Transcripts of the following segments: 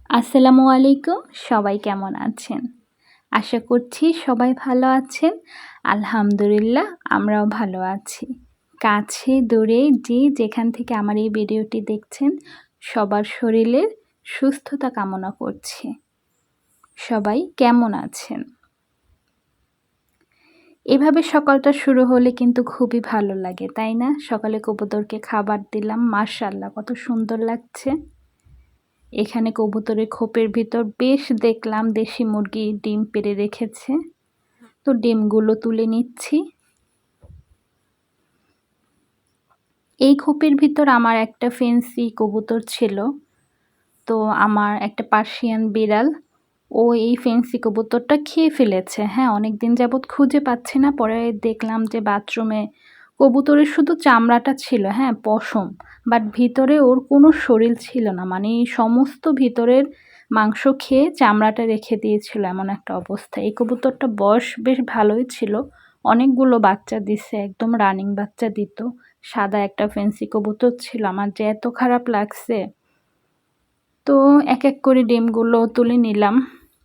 আসসালামু আলাইকুম। সবাই কেমন আছেন? আশা করছি সবাই ভালো আছেন। আলহামদুলিল্লাহ আমরাও ভালো আছি। কাছে দূরে যে যেখান থেকে আমার এই ভিডিওটি দেখছেন সবার শরীরের সুস্থতা কামনা করছি। সবাই কেমন আছেন? এভাবে সকালটা শুরু হলে কিন্তু খুবই ভালো লাগে, তাই না? সকালে কবুতরকে খাবার দিলাম। মাশাআল্লাহ কত সুন্দর লাগছে। এখানে কবুতরের খোপের ভিতর বেশ দেখলাম দেশি মুরগি ডিম পেড়ে রেখেছে, তো ডিমগুলো তুলে নিচ্ছি। এই খোপের ভিতর আমার একটা ফেন্সি কবুতর ছিল, তো আমার একটা পার্সিয়ান বিড়াল ও এই ফেন্সি কবুতরটা খেয়ে ফেলেছে। হ্যাঁ, অনেক দিন যাবৎ খুঁজে পাচ্ছি না, পরে দেখলাম যে বাথরুমে কবুতরের শুধু চামড়াটা ছিল, হ্যাঁ পশম, বাট ভিতরে ওর কোনো শরীর ছিল না, মানে সমস্ত ভিতরের মাংস খেয়ে চামড়াটা রেখে দিয়েছিল, এমন একটা অবস্থা। এই কবুতরটা বয়স বেশ ভালোই ছিল, অনেকগুলো বাচ্চা দিছে, একদম রানিং বাচ্চা দিত। সাদা একটা ফেন্সি কবুতর ছিল, আমার যে এত খারাপ লাগছে। তো এক এক করে ডিমগুলো তুলে নিলাম।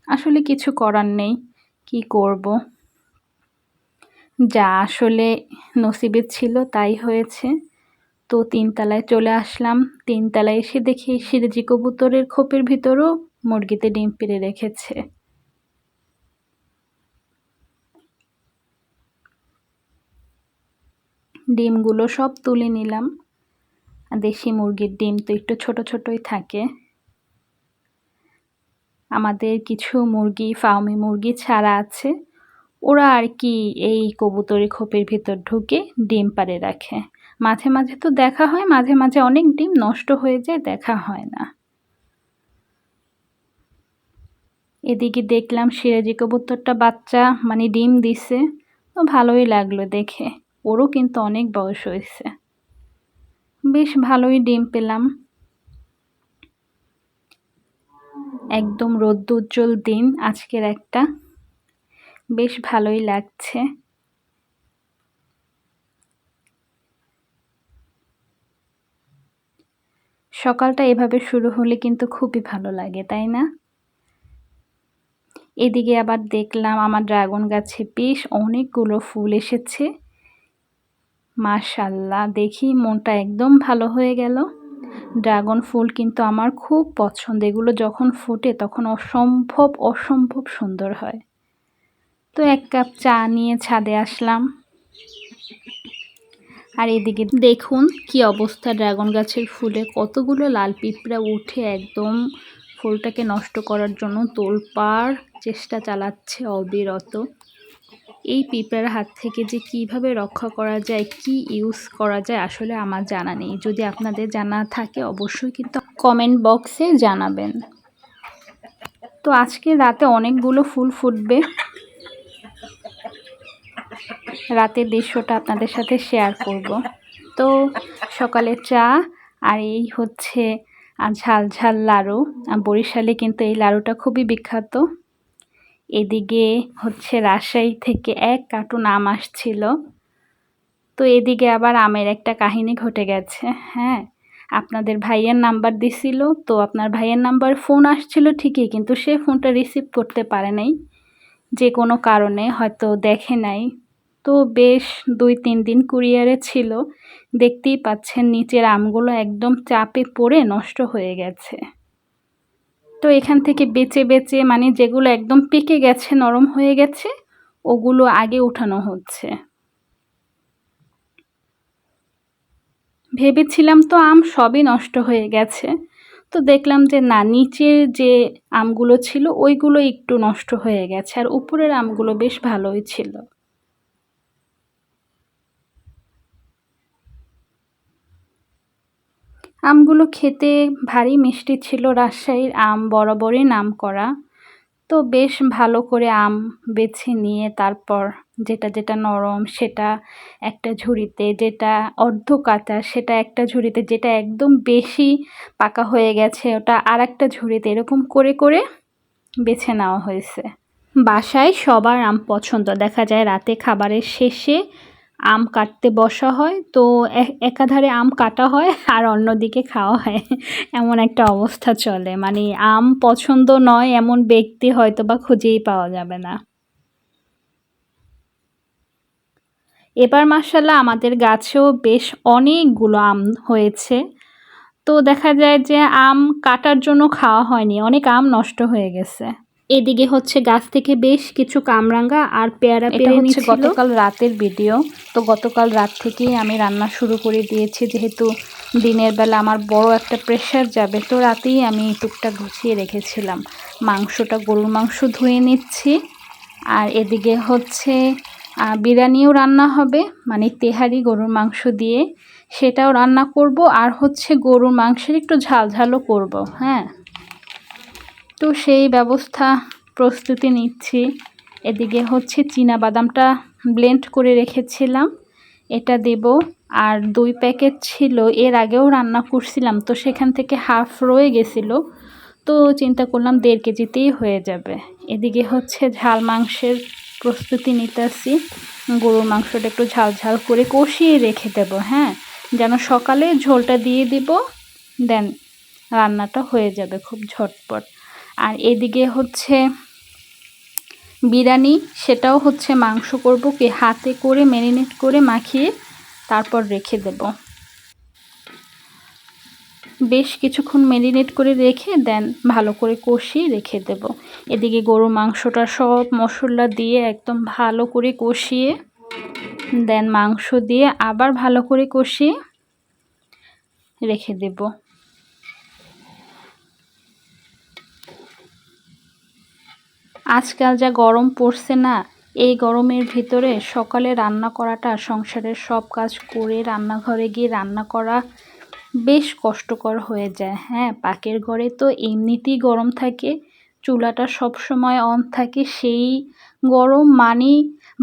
আসলে কিছু করার নেই, কি করব, যা আসলে নসিবে ছিল তাই হয়েছে। তো ৩ তলায় চলে আসলাম। ৩ তলায় এসে দেখি সিরাজি কবুতরের খোপের ভিতরও মুরগিতে ডিম পেড়ে রেখেছে। ডিমগুলো সব তুলে নিলাম। দেশি মুরগির ডিম তো একটু ছোট ছোটই থাকে। আমাদের কিছু মুরগি ফার্মি মুরগি ছাড়া আছে, ওরা আর কি এই কবুতরের খোপের ভিতর ঢুকে ডিম পাড়ে রাখে। মাঝে মাঝে তো দেখা হয়, মাঝে মাঝে অনেক ডিম নষ্ট হয়ে যায়, দেখা হয় না। এদিকে দেখলাম সিরাজি কবুতরটা বাচ্চা মানে ডিম দিছে, তো ভালোই লাগলো দেখে। ওরও কিন্তু অনেক বয়স হয়েছে, বেশ ভালোই ডিম পেলাম। একদম রোদ্দুজ্জ্বল দিন আজকের একটা, বেশ ভালোই লাগছে। সকালটা এভাবে শুরু হলে কিন্তু খুবই ভালো লাগে, তাই না? এদিকে আবার দেখলাম আমার ড্রাগন গাছে বেশ অনেকগুলো ফুল এসেছে। মাশাআল্লাহ, দেখি মনটা একদম ভালো হয়ে গেল। ড্রাগন ফুল কিন্তু আমার খুব পছন্দ, এগুলো যখন ফোটে তখন অসম্ভব অসম্ভব সুন্দর হয়। তো এক কাপ চা নিয়ে ছাদে আসলাম। আর এদিকে দেখুন কি অবস্থা, ড্রাগন গাছের ফুলে কতগুলো লাল পিঁপড়া উঠে একদম ফুলটাকে নষ্ট করার জন্য তোলপাড় চেষ্টা চালাচ্ছে অবিরত। এই পিঁপড়ার হাত থেকে যে কিভাবে রক্ষা করা যায়, কি ইউজ করা যায়, আসলে আমার জানা নেই। যদি আপনাদের জানা থাকে অবশ্যই কিন্তু কমেন্ট বক্সে জানাবেন। তো আজকে রাতে অনেকগুলো ফুল ফুটবে, রাতের দৃশ্যটা আপনাদের সাথে শেয়ার করব। তো সকালে চা আর এই হচ্ছে ঝাল ঝাল লাড়ু। বরিশালে কিন্তু এই লাড়ুটা খুবই বিখ্যাত। এদিকে হচ্ছে রাজশাহী থেকে 1 কার্টুন আম আসছিল। তো এদিকে আবার আমের একটা কাহিনী ঘটে গেছে। হ্যাঁ, আপনাদের ভাইয়ের নাম্বার দিছিল, তো আপনার ভাইয়ের নাম্বার ফোন আসছিল ঠিকই, কিন্তু সে ফোনটা রিসিভ করতে পারে নাই, যে কোনো কারণে হয়তো দেখে নাই। তো বেশ 2-3 দিন কুরিয়ারে ছিল, দেখতেই পাচ্ছেন নিচের আমগুলো একদম চাপে পড়ে নষ্ট হয়ে গেছে। তো এখান থেকে বেচে বেচে মানে যেগুলো একদম পেকে গেছে নরম হয়ে গেছে ওগুলো আগে উঠানো হচ্ছে। ভেবেছিলাম তো আম সবই নষ্ট হয়ে গেছে, তো দেখলাম যে না, নিচের যে আমগুলো ছিল ওইগুলো একটু নষ্ট হয়ে গেছে, আর উপরের আমগুলো বেশ ভালোই ছিল। আমগুলো খেতে ভারী মিষ্টি ছিল, রাজশাহীর আম বরাবরই নামকরা। তো বেশ ভালো করে আম বেছে নিয়ে তারপর যেটা যেটা নরম সেটা একটা ঝুড়িতে, যেটা অর্ধ কাঁচা সেটা একটা ঝুড়িতে, যেটা একদম বেশি পাকা হয়ে গেছে ওটা আর একটা ঝুড়িতে, এরকম করে করে বেছে নেওয়া হয়েছে। বাসায় সবার আম পছন্দ, দেখা যায় রাতে খাবারের শেষে আম কাটতে বসা হয়, তো একাধারে আম কাটা হয় আর অন্যদিকে খাওয়া হয়, এমন একটা অবস্থা চলে। মানে আম পছন্দ নয় এমন ব্যক্তি হয়তো বা খুঁজেই পাওয়া যাবে না। এবার মাশাআল্লাহ আমাদের গাছেও বেশ অনেকগুলো আম হয়েছে। তো দেখা যায় যে আম কাটার জন্য খাওয়া হয়নি, অনেক আম নষ্ট হয়ে গেছে। এদিকে হচ্ছে গাছ থেকে বেশ কিছু কামরাঙ্গা আর পেয়ারা পেরে নিচ্ছিল। গতকাল রাতের ভিডিও। তো গতকাল রাত থেকেই আমি রান্না শুরু করে দিয়েছি, যেহেতু দিনের বেলা আমার বড় একটা প্রেশার যাবে, তো রাতেই আমি টুকটাক গুছিয়ে রেখেছিলাম। মাংসটা গরুর মাংস ধুয়ে নিচ্ছি, আর এদিকে হচ্ছে বিরিয়ানিও রান্না হবে, মানে তেহারি গরুর মাংস দিয়ে, সেটাও রান্না করব। আর হচ্ছে গরুর মাংসের একটু ঝাল ঝালও করব। হ্যাঁ, তো সেই ব্যবস্থা প্রস্তুতি নিচ্ছি। এদিকে হচ্ছে চীনাবাদামটা ব্লেন্ড করে রেখেছিলাম, এটা দেব। আর 2 প্যাকেট ছিল, এর আগেও রান্না করছিলাম, তো সেখান থেকে হাফ রয়ে গেছিলো, তো চিন্তা করলাম 1.5 কেজিতেই হয়ে যাবে। এদিকে হচ্ছে ঝাল মাংসের প্রস্তুতি নিতেছি। গরুর মাংসটা একটু ঝাল ঝাল করে কষিয়ে রেখে দেব, হ্যাঁ, যেন সকালে ঝোলটা দিয়ে দিব, দেন রান্নাটা হয়ে যাবে খুব ঝটপট। আর এদিকে হচ্ছে বিরিয়ানি, সেটাও হচ্ছে মাংস করব কি হাতে করে ম্যারিনেট করে মাখিয়ে তারপর রেখে দেব। বেশ কিছুক্ষণ ম্যারিনেট করে রেখে দেন ভালো করে কষিয়ে রেখে দেব। এদিকে গরুর মাংসটা সব মশলা দিয়ে একদম ভালো করে কষিয়ে দেন মাংস দিয়ে আবার ভালো করে কষিয়ে রেখে দেব। আজকাল যা গরম পড়ছে না, এই গরমের ভিতরে সকালে রান্না করাটা, সংসারের সব কাজ করে রান্নাঘরে গিয়ে রান্না করা বেশ কষ্টকর হয়ে যায়। হ্যাঁ, পাকের ঘরে তো এমনিতেই গরম থাকে, চুলাটা সব সময় অন থাকে, সেই গরম মানে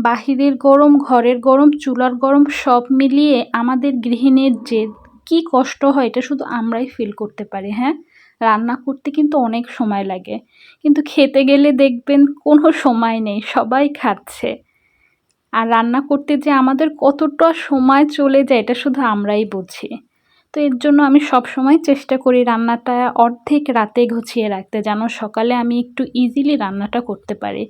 বাহিরের গরম, ঘরের গরম, চুলার গরম, সব মিলিয়ে আমাদের গৃহিণীর যে কি কষ্ট হয় এটা শুধু আমরাই ফিল করতে পারি। হ্যাঁ, রান্না করতে কিন্তু অনেক সময় লাগে, কিন্তু খেতে গেলে দেখবেন কোনো সময় নেই, সবাই খাচ্ছে। আর রান্না করতে যে আমাদের কতটা সময় চলে যায় এটা শুধু আমরাই বুঝি। তো এর জন্য আমি সব সময় চেষ্টা করি রান্নাটা অর্ধেক রাতে গুছিয়ে রাখতে, যেন সকালে আমি একটু ইজিলি রান্নাটা করতে পারি।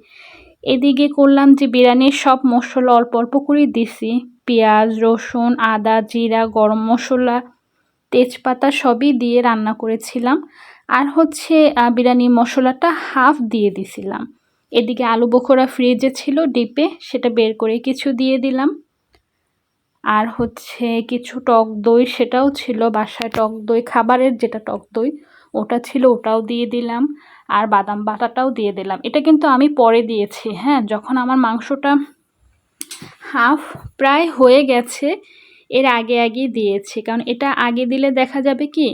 এদিকে করলাম যে বিরিয়ানির সব মশলা অল্প অল্প করে দিছি, পেঁয়াজ, রসুন, আদা, জিরা, গরম মশলা, তেজপাতা সবই দিয়ে রান্না করেছিলাম। আর হচ্ছে বিরিয়ানি মশলাটা হাফ দিয়ে দিছিলাম। এদিকে আলু বোখরা ফ্রিজে ছিল ডিপে, সেটা বের করে কিছু দিয়ে দিলাম। আর হচ্ছে কিছু টক দই, সেটাও ছিল বাসায়, টক দই খাবারের যেটা টক দই ওটা ছিল, ওটাও দিয়ে দিলাম। আর বাদাম বাটাটাও দিয়ে দিলাম, এটা কিন্তু আমি পরে দিয়েছি। হ্যাঁ, যখন আমার মাংসটা হাফ প্রায় হয়ে গেছে এর আগে আগেই দিয়েছি, কারণ এটা আগে দিলে দেখা যাবে কি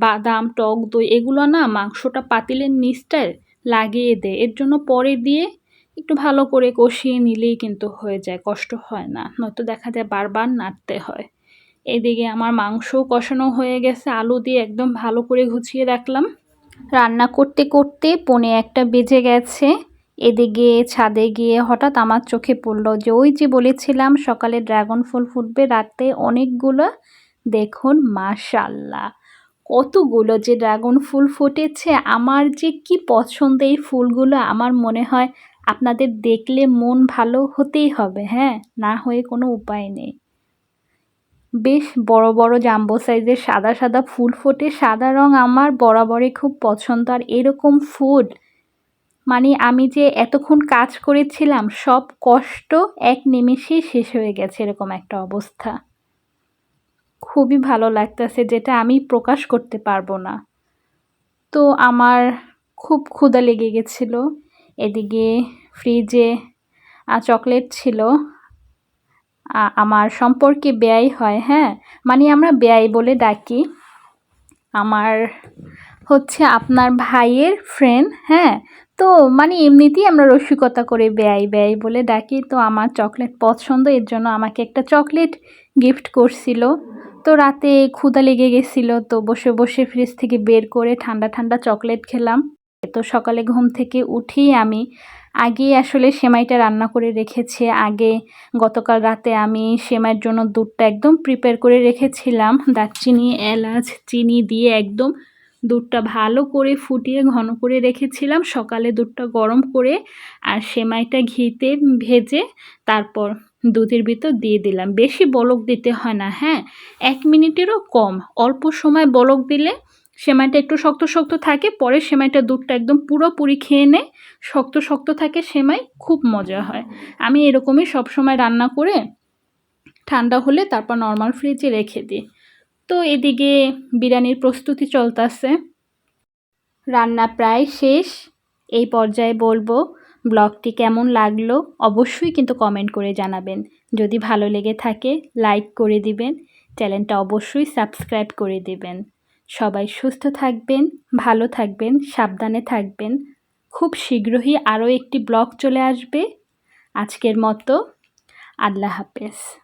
বাদাম, টক দই এগুলো না মাংসটা পাতিলের নিচটায় লাগিয়ে দেয়, এর জন্য পরে দিয়ে একটু ভালো করে কষিয়ে নিলেই কিন্তু হয়ে যায়, কষ্ট হয় না, নয়তো দেখা যায় বারবার নাড়তে হয়। এদিকে আমার মাংসও কষানো হয়ে গেছে, আলু দিয়ে একদম ভালো করে গুছিয়ে রাখলাম। রান্না করতে করতে 1:45 বেজে গেছে। এদিকে ছাদে গিয়ে হঠাৎ আমার চোখে পড়ল যে ওই যে বলেছিলাম সকালে ড্রাগন ফল ফুটবে রাতে অনেকগুলো, দেখুন মাশাআল্লাহ কতগুলো যে ড্রাগন ফুল ফুটেছে। আমার যে কি পছন্দ এই ফুলগুলো, আমার মনে হয় আপনাদের দেখলে মন ভালো হতেই হবে। হ্যাঁ, না হয়ে কোনো উপায় নেই। বেশ বড় বড় জাম্বো সাইজের সাদা সাদা ফুল ফোটে, সাদা রং আমার বরাবরই খুব পছন্দ। আর এরকম ফুল মানে আমি যে এতক্ষণ কাজ করেছিলাম সব কষ্ট এক নিমেষেই শেষ হয়ে গেছে, এরকম একটা অবস্থা। খুবই ভালো লাগতেছে, যেটা আমি প্রকাশ করতে পারবো না। তো আমার খুব ক্ষুধা লেগে গেছিলো। এদিকে ফ্রিজে চকলেট ছিল। আমার সম্পর্কে বেয়াই হয়, হ্যাঁ, মানে আমরা বেয়াই বলে ডাকি। আমার হচ্ছে আপনার ভাইয়ের ফ্রেন্ড, হ্যাঁ, তো মানে এমনিতেই আমরা রসিকতা করে বেয়াই বেয়াই বলে ডাকি। তো আমার চকলেট পছন্দ, এর জন্য আমাকে একটা চকলেট গিফট করছিল। তো রাতে ক্ষুধা লেগে গেছিলো, তো বসে বসে ফ্রিজ থেকে বের করে ঠান্ডা ঠান্ডা চকলেট খেলাম। তো সকালে ঘুম থেকে উঠেই আমি আগেই আসলে সেমাইটা রান্না করে রেখেছি। আগে গতকাল রাতে আমি সেমাইয়ের জন্য দুধটা একদম প্রিপেয়ার করে রেখেছিলাম। দারচিনি, এলাচ, চিনি দিয়ে একদম দুধটা ভালো করে ফুটিয়ে ঘন করে রেখেছিলাম। সকালে দুধটা গরম করে আর সেমাইটা ঘিতে ভেজে তারপর দুধের ভিতর দিয়ে দিলাম। বেশি বলক দিতে হয় না, হ্যাঁ, 1 মিনিটেরও কম। অল্প সময় বলক দিলে সেমাইটা একটু শক্ত শক্ত থাকে, পরে সেমাইটা দুধটা একদম পুরোপুরি খেয়ে নেয়, শক্ত শক্ত থাকে সেমাই, খুব মজা হয়। আমি এরকমই সবসময় রান্না করে ঠান্ডা হলে তারপর নর্মাল ফ্রিজে রেখে দিই। তো এদিকে বিরিয়ানির প্রস্তুতি চলতেছে, রান্না প্রায় শেষ। এই পর্যায়ে বলবো ব্লগটি কেমন লাগলো অবশ্যই কিন্তু কমেন্ট করে জানাবেন। যদি ভালো লেগে থাকে লাইক করে দিবেন, চ্যানেলটা অবশ্যই সাবস্ক্রাইব করে দিবেন। সবাই সুস্থ থাকবেন, ভালো থাকবেন, সাবধানে থাকবেন। খুব শীঘ্রই আরও একটি ব্লগ চলে আসবে। আজকের মতো আল্লাহ হাফেজ।